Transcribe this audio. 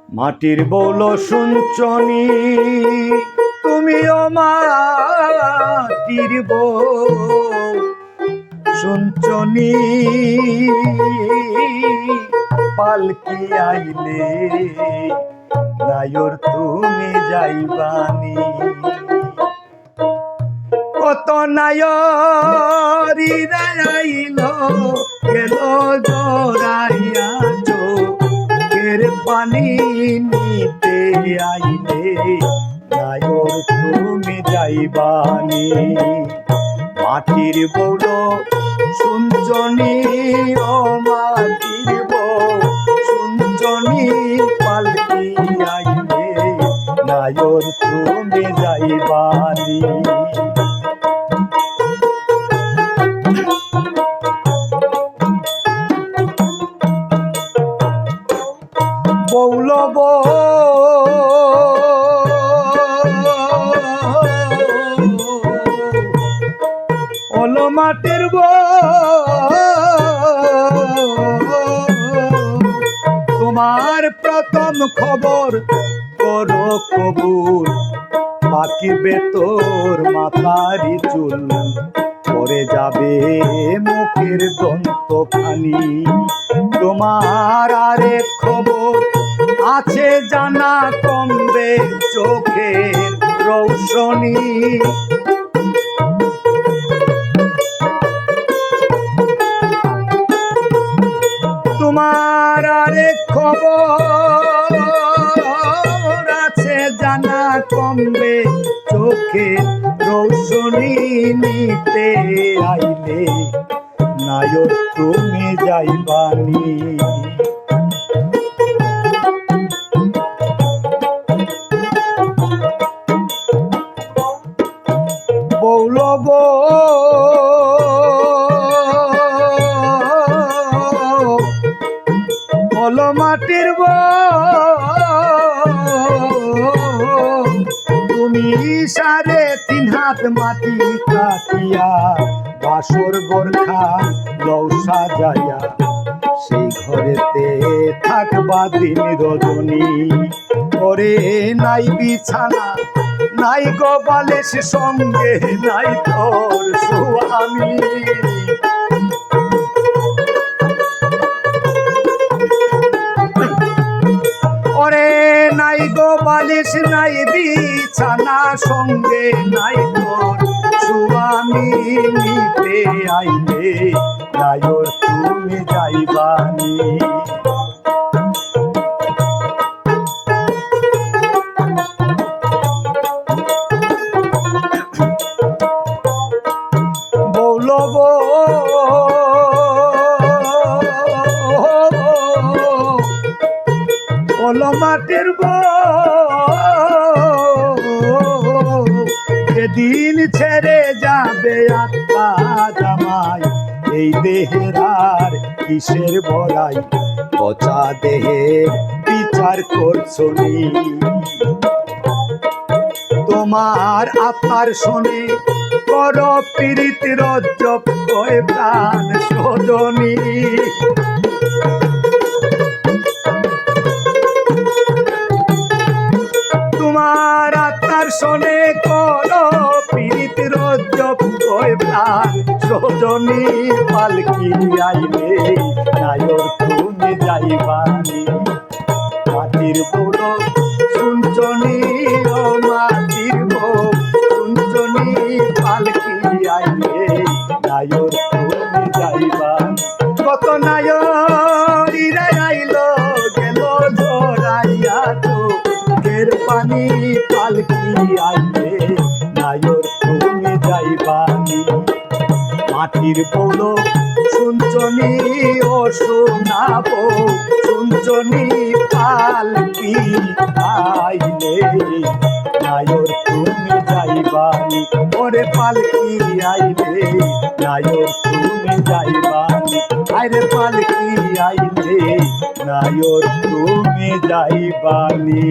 মাটির বৌল শুনছনি তুমিও মাটির বউ শুনছনি পালকি আইলে নায়র তুমি যাইবানি কত নায়রি আইল গেল জড়াইয়া চোখের পানি নিতে আইলে নায়র তুমি যাইবানি মাটির বৌল শুনছনি ও মাটির বউ শুনছনি পালকি আইলে নায়র তুমি যাইবানি বৌল ওলো মাটির তোমার প্রথম খবর করো কবুল বাকি বেতর মাথারি চুল পরে যাবে মুখের দন্ত খানি তোমার আরেক খবর আছে জানা কমবে চোখের রৌশনি তোমার আরেক খবর আছে জানা কমবে চোখের রৌশনি নিতে আইলে নায়র তুমি যাইবানি বৌল বলো মাটির তুমি 3.5 হাত মাটি কাটিয়া বাসর গোরখা লও সাজাইয়া সেই ঘরেতে থাকবা দিন রজনী ওরে নাই বিছানা নাই গো বালিশ সঙ্গে নাই তোর স্বামী ওরে নাই গো বালিশ নাই বিছানা সঙ্গে নাই তোর স্বামী নিতে আইলে নায়র তুমি যাইবানি বৌল ওলো মাটির যেদিন ছেড়ে যাবে আত্মা জামাই এই দেহের আর কিসের বড়াই পচা দেহে বিচার করছনি তোমার আত্মার শোনে কর পীড়িত রজ্জব কয় প্রাণ সজনী তোমার আত্মার শোনে কর পীড়িত রজ্জব কয় প্রাণ সজনী পালকি আইলে নায়র তুমি যাইবানি মাটির বৌল শুনছনি ও মাটির বউ শুনছনি পালকি আইলে নায়র তুমি যাইবানি কত নায়রি আইল গেল ঝরাইয়া চোখের পানি পালকি আইলে নায়র তুমি যাইবানি মাটির বৌল শুনছনি ও শোনাবো শুনছনি পালকি আইলে নায়র তুমি যাইবানি ওরে পালকি আইলে নায়র তুমি যাইবানি আরে পালকি আইলে নায়র তুমি যাইবানি।